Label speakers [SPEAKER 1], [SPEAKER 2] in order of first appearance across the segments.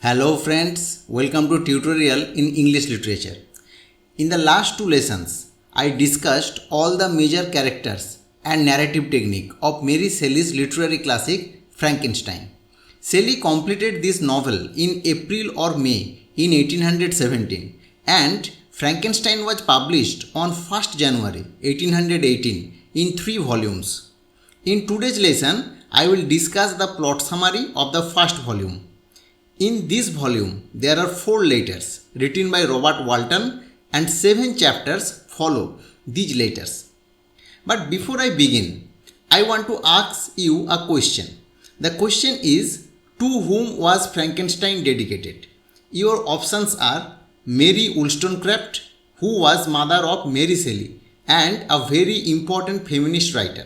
[SPEAKER 1] Hello friends, welcome to tutorial in English literature. In the last two lessons, I discussed all the major characters and narrative technique of Mary Shelley's literary classic Frankenstein. Shelley completed this novel in April or May in 1817 and Frankenstein was published on 1st January 1818 in 3 volumes. In today's lesson, I will discuss the plot summary of the first volume. In this volume, there are 4 letters written by Robert Walton and 7 chapters follow these letters. But before I begin, I want to ask you a question. The question is, to whom was Frankenstein dedicated? Your options are Mary Wollstonecraft, who was mother of Mary Shelley and a very important feminist writer,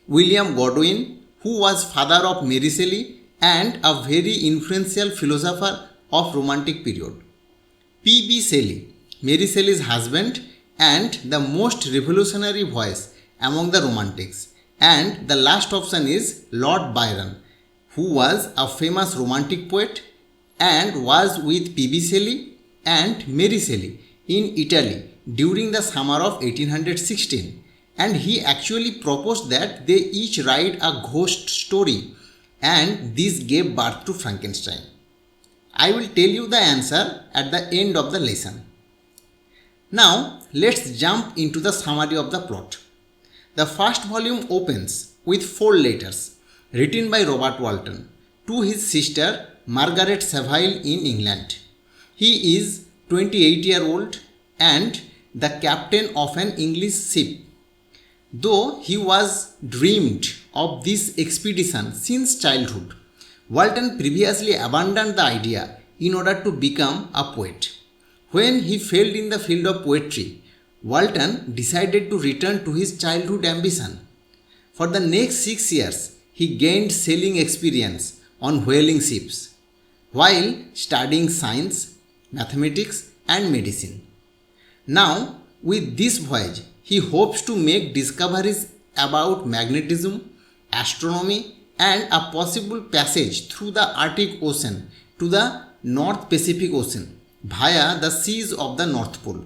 [SPEAKER 1] William Godwin, who was father of Mary Shelley and a very influential philosopher of Romantic period, P.B. Shelley, Mary Shelley's husband and the most revolutionary voice among the Romantics, and the last option is Lord Byron, who was a famous Romantic poet and was with P.B. Shelley and Mary Shelley in Italy during the summer of 1816, and he actually proposed that they each write a ghost story, and this gave birth to Frankenstein. I will tell you the answer at the end of the lesson. Now let's jump into the summary of the plot. The first volume opens with 4 letters written by Robert Walton to his sister Margaret Savile in England. He is 28-year-old and the captain of an English ship. Though he was dreamed of this expedition since childhood, Walton previously abandoned the idea in order to become a poet. When he failed in the field of poetry, Walton decided to return to his childhood ambition. For the next 6 years, he gained sailing experience on whaling ships, while studying science, mathematics, and medicine. Now, with this voyage, he hopes to make discoveries about magnetism, astronomy, and a possible passage through the Arctic Ocean to the North Pacific Ocean via the seas of the North Pole.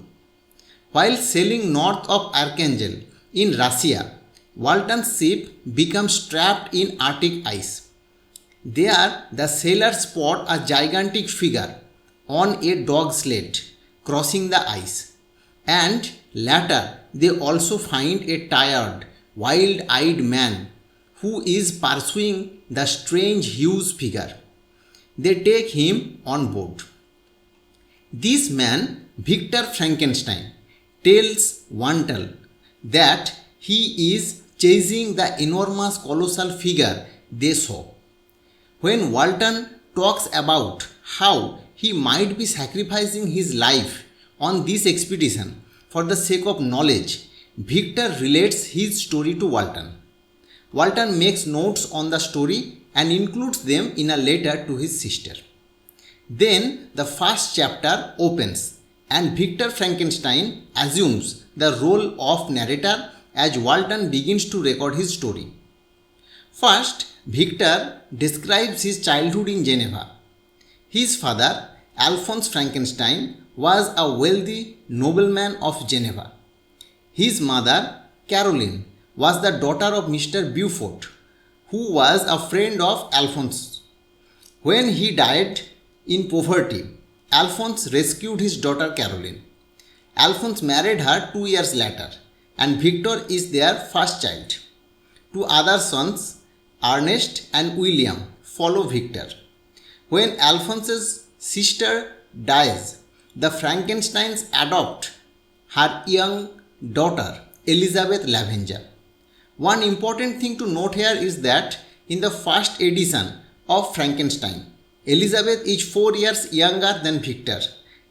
[SPEAKER 1] While sailing north of Archangel in Russia, Walton's ship becomes trapped in Arctic ice. There, the sailors spot a gigantic figure on a dog sled crossing the ice, and later they also find a tired, wild-eyed man who is pursuing the strange huge figure. They take him on board. This man, Victor Frankenstein, tells Walton that he is chasing the enormous colossal figure they saw. When Walton talks about how he might be sacrificing his life on this expedition for the sake of knowledge, Victor relates his story to Walton. Walton makes notes on the story and includes them in a letter to his sister. Then the first chapter opens and Victor Frankenstein assumes the role of narrator as Walton begins to record his story. First, Victor describes his childhood in Geneva. His father, Alphonse Frankenstein, was a wealthy nobleman of Geneva. His mother, Caroline, was the daughter of Mr. Beaufort, who was a friend of Alphonse. When he died in poverty, Alphonse rescued his daughter Caroline. Alphonse married her 2 years later, and Victor is their first child. 2 other sons, Ernest and William, follow Victor. When Alphonse's sister dies, the Frankensteins adopt her young daughter Elizabeth Lavender. One important thing to note here is that in the first edition of Frankenstein, Elizabeth is 4 years younger than Victor,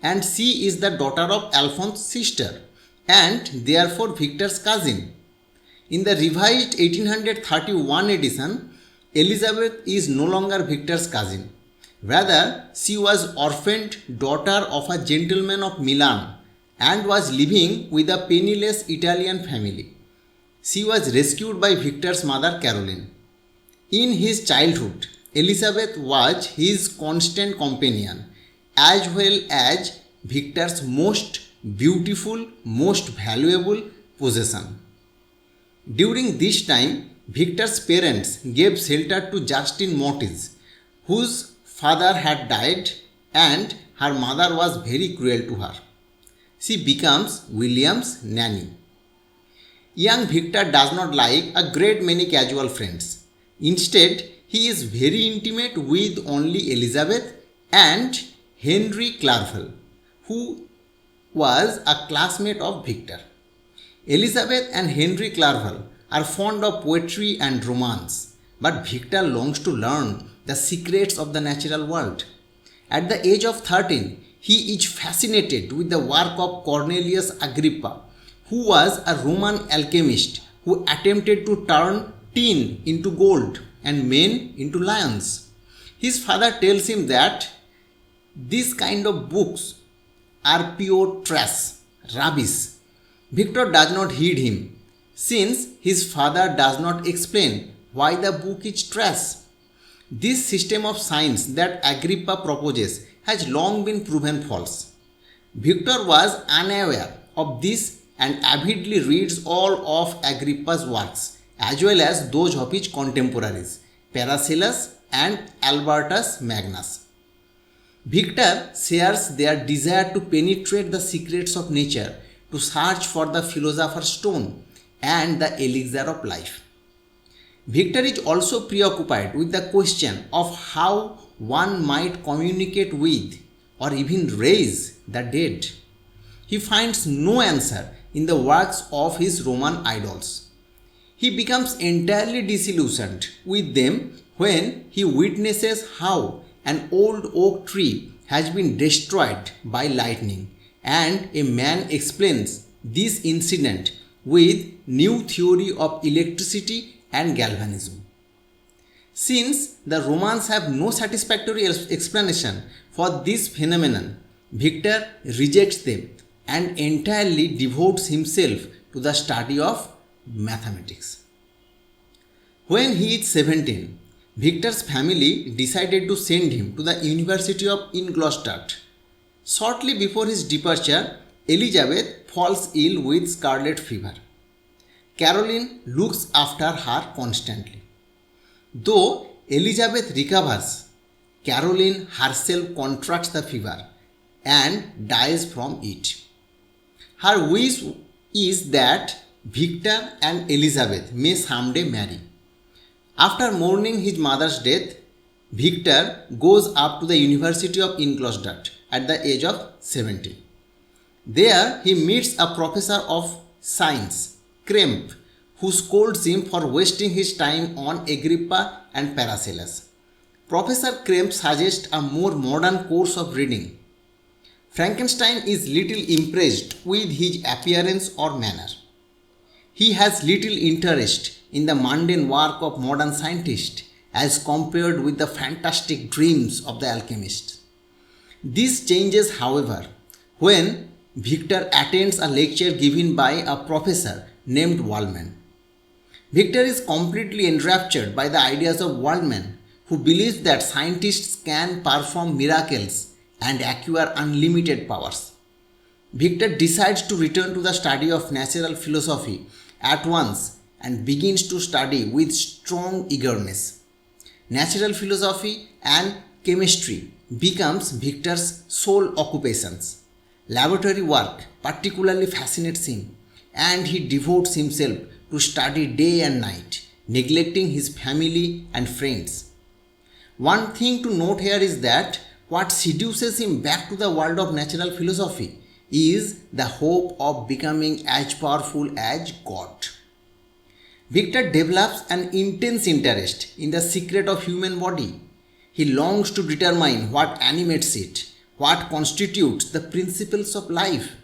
[SPEAKER 1] and she is the daughter of Alphonse's sister and therefore Victor's cousin. In the revised 1831 edition, Elizabeth is no longer Victor's cousin. Rather, she was orphaned daughter of a gentleman of Milan and was living with a penniless Italian family. She was rescued by Victor's mother Caroline. In his childhood, Elizabeth was his constant companion as well as Victor's most beautiful, most valuable possession. During this time, Victor's parents gave shelter to Justin Mortis, whose father had died and her mother was very cruel to her. She becomes William's nanny. Young Victor does not like a great many casual friends. Instead, he is very intimate with only Elizabeth and Henry Clarvel, who was a classmate of Victor. Elizabeth and Henry Clarvel are fond of poetry and romance, but Victor longs to learn the secrets of the natural world. At the age of 13, he is fascinated with the work of Cornelius Agrippa, who was a Roman alchemist who attempted to turn tin into gold and men into lions. His father tells him that these kind of books are pure trash, rubbish. Victor does not heed him, since his father does not explain why the book is trash. This system of science that Agrippa proposes has long been proven false. Victor was unaware of this and avidly reads all of Agrippa's works as well as those of his contemporaries, Paracelsus and Albertus Magnus. Victor shares their desire to penetrate the secrets of nature, to search for the philosopher's stone and the elixir of life. Victor is also preoccupied with the question of how one might communicate with or even raise the dead. He finds no answer in the works of his Roman idols. He becomes entirely disillusioned with them when he witnesses how an old oak tree has been destroyed by lightning, and a man explains this incident with new theory of electricity and galvanism. Since the Romans have no satisfactory explanation for this phenomenon, Victor rejects them and entirely devotes himself to the study of mathematics. When he is 17, Victor's family decided to send him to the University of Ingolstadt. Shortly before his departure, Elizabeth falls ill with scarlet fever. Caroline looks after her constantly. Though Elizabeth recovers, Caroline herself contracts the fever and dies from it. Her wish is that Victor and Elizabeth may someday marry. After mourning his mother's death, Victor goes up to the University of Ingolstadt at the age of 17. There he meets a professor of science, Kremp, who scolds him for wasting his time on Agrippa and Paracelsus. Professor Kremp suggests a more modern course of reading. Frankenstein is little impressed with his appearance or manner. He has little interest in the mundane work of modern scientists as compared with the fantastic dreams of the alchemists. This changes, however, when Victor attends a lecture given by a professor named Waldman. Victor is completely enraptured by the ideas of Waldman, who believes that scientists can perform miracles and acquire unlimited powers. Victor decides to return to the study of natural philosophy at once and begins to study with strong eagerness. Natural philosophy and chemistry becomes Victor's sole occupations. Laboratory work particularly fascinates him, and he devotes himself to study day and night, neglecting his family and friends. One thing to note here is that what seduces him back to the world of natural philosophy is the hope of becoming as powerful as God. Victor develops an intense interest in the secret of human body. He longs to determine what animates it, what constitutes the principles of life.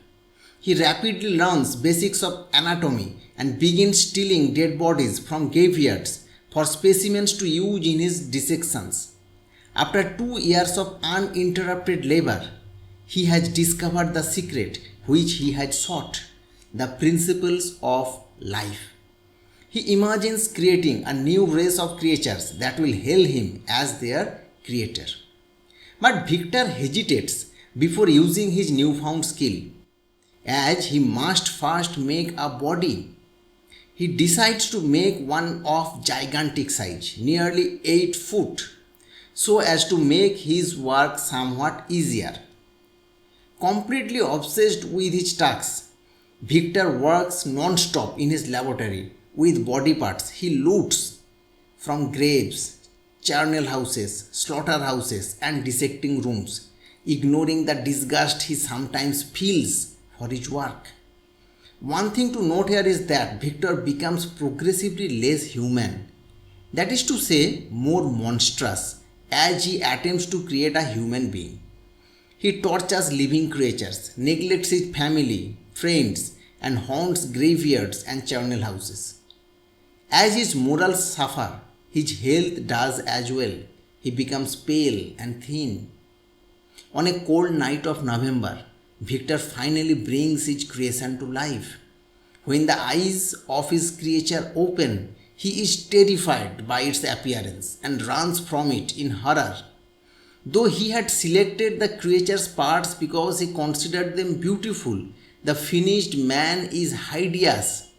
[SPEAKER 1] He rapidly learns basics of anatomy and begins stealing dead bodies from graveyards for specimens to use in his dissections. After 2 years of uninterrupted labor, he has discovered the secret which he had sought, the principles of life. He imagines creating a new race of creatures that will hail him as their creator. But Victor hesitates before using his newfound skill, as he must first make a body. He decides to make one of gigantic size, nearly 8 foot, so as to make his work somewhat easier. Completely obsessed with his tasks, Victor works non-stop in his laboratory with body parts he loots from graves, charnel houses, slaughterhouses, and dissecting rooms, ignoring the disgust he sometimes feels for his work. One thing to note here is that Victor becomes progressively less human, that is to say, more monstrous, as he attempts to create a human being. He tortures living creatures, neglects his family, friends, and haunts graveyards and charnel houses. As his morals suffer, his health does as well. He becomes pale and thin. On a cold night of November, Victor finally brings his creation to life. When the eyes of his creature open, he is terrified by its appearance and runs from it in horror. Though he had selected the creature's parts because he considered them beautiful, the finished man is hideous.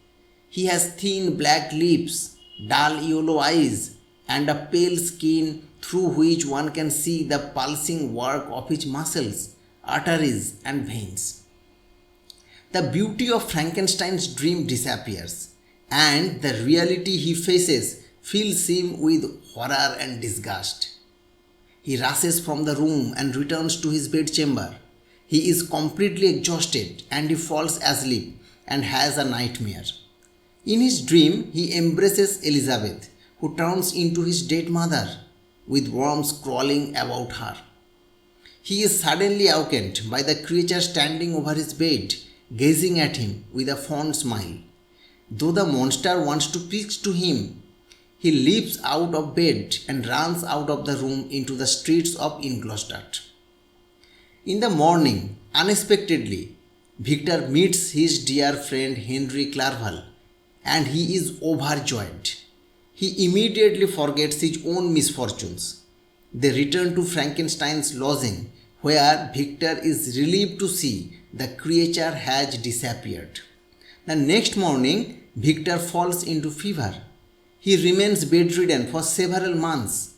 [SPEAKER 1] He has thin black lips, dull yellow eyes, and a pale skin through which one can see the pulsing work of his muscles, arteries, and veins. The beauty of Frankenstein's dream disappears, and the reality he faces fills him with horror and disgust. He rushes from the room and returns to his bedchamber. He is completely exhausted and he falls asleep and has a nightmare. In his dream, he embraces Elizabeth, who turns into his dead mother, with worms crawling about her. He is suddenly awakened by the creature standing over his bed, gazing at him with a fond smile. Though the monster wants to preach to him, he leaps out of bed and runs out of the room into the streets of Ingolstadt. In the morning, unexpectedly, Victor meets his dear friend Henry Clerval, and he is overjoyed. He immediately forgets his own misfortunes. They return to Frankenstein's lodging, where Victor is relieved to see the creature has disappeared. The next morning, Victor falls into fever. He remains bedridden for several months.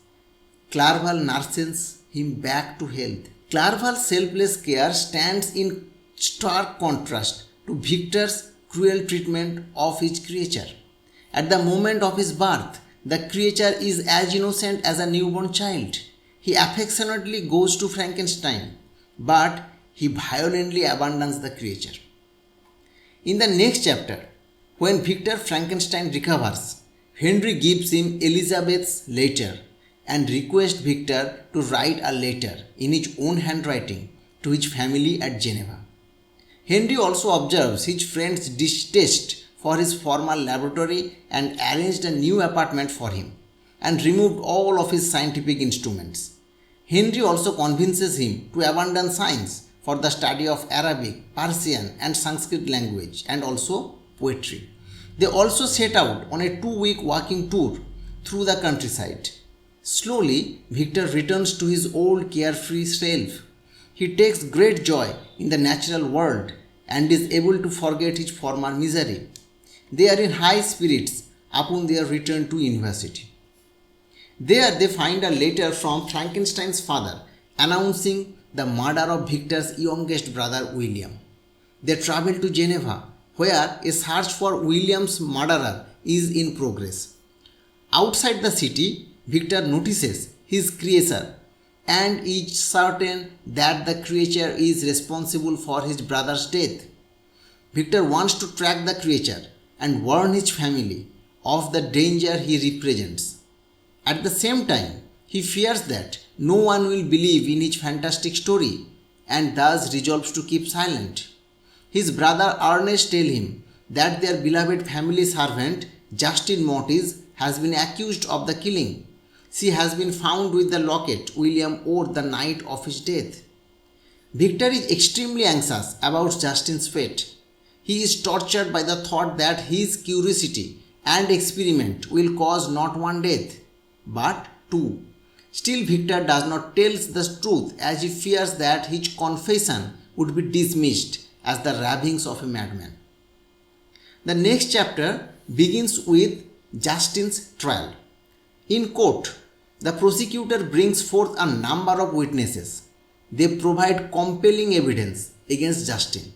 [SPEAKER 1] Clerval nurses him back to health. Clerval's selfless care stands in stark contrast to Victor's cruel treatment of his creature. At the moment of his birth, the creature is as innocent as a newborn child. He affectionately goes to Frankenstein, but he violently abandons the creature. In the next chapter, when Victor Frankenstein recovers, Henry gives him Elizabeth's letter and requests Victor to write a letter in his own handwriting to his family at Geneva. Henry also observes his friend's distaste for his former laboratory and arranged a new apartment for him and removed all of his scientific instruments. Henry also convinces him to abandon science for the study of Arabic, Persian, and Sanskrit language and also poetry. They also set out on a 2-week walking tour through the countryside. Slowly, Victor returns to his old carefree self. He takes great joy in the natural world and is able to forget his former misery. They are in high spirits upon their return to university. There they find a letter from Frankenstein's father announcing the murder of Victor's youngest brother William. They travel to Geneva, where a search for William's murderer is in progress. Outside the city, Victor notices his creature and is certain that the creature is responsible for his brother's death. Victor wants to track the creature and warn his family of the danger he represents. At the same time, he fears that no one will believe in his fantastic story and thus resolves to keep silent. His brother Ernest tells him that their beloved family servant Justine Mortis has been accused of the killing. She has been found with the locket William wore the night of his death. Victor is extremely anxious about Justine's fate. He is tortured by the thought that his curiosity and experiment will cause not one death, but two. Still, Victor does not tell the truth as he fears that his confession would be dismissed as the ravings of a madman. The next chapter begins with Justin's trial. In court, the prosecutor brings forth a number of witnesses. They provide compelling evidence against Justin.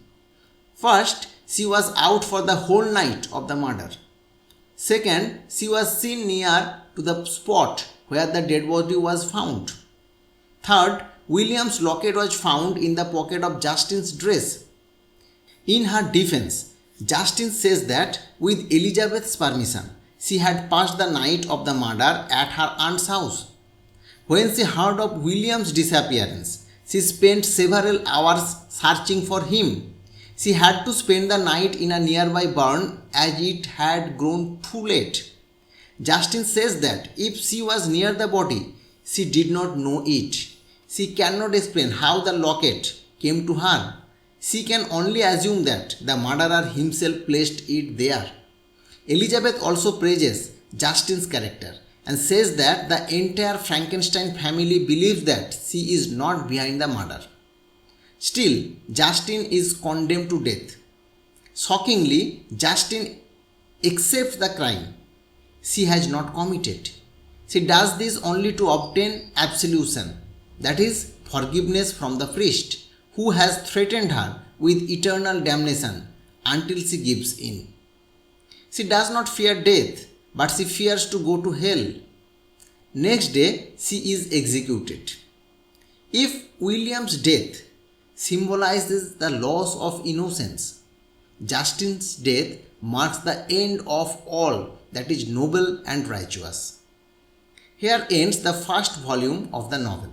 [SPEAKER 1] First, she was out for the whole night of the murder. Second, she was seen near to the spot where the dead body was found. Third, William's locket was found in the pocket of Justin's dress. In her defense, Justin says that with Elizabeth's permission, she had passed the night of the murder at her aunt's house. When she heard of William's disappearance, she spent several hours searching for him. She had to spend the night in a nearby barn as it had grown too late. Justin says that if she was near the body, she did not know it. She cannot explain how the locket came to her. She can only assume that the murderer himself placed it there. Elizabeth also praises Justin's character and says that the entire Frankenstein family believes that she is not behind the murder. Still, Justin is condemned to death. Shockingly, Justin accepts the crime she has not committed. She does this only to obtain absolution, that is, forgiveness from the priest, who has threatened her with eternal damnation until she gives in. She does not fear death, but she fears to go to hell. Next day, she is executed. If William's death symbolizes the loss of innocence, Justin's death marks the end of all that is noble and righteous. Here ends the first volume of the novel.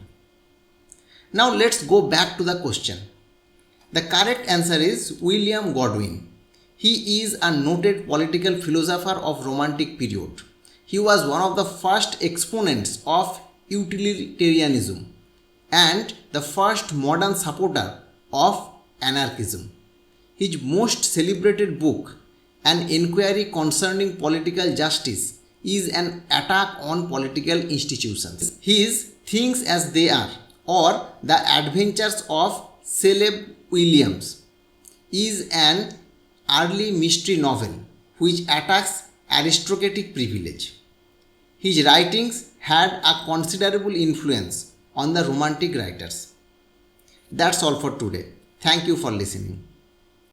[SPEAKER 1] Now let's go back to the question. The correct answer is William Godwin. He is a noted political philosopher of Romantic period. He was one of the first exponents of utilitarianism and the first modern supporter of anarchism. His most celebrated book, An Inquiry Concerning Political Justice, is an attack on political institutions. His Things as They Are, or The Adventures of Shelley Williams, is an early mystery novel which attacks aristocratic privilege. His writings had a considerable influence on the Romantic writers. That's all for today. Thank you for listening.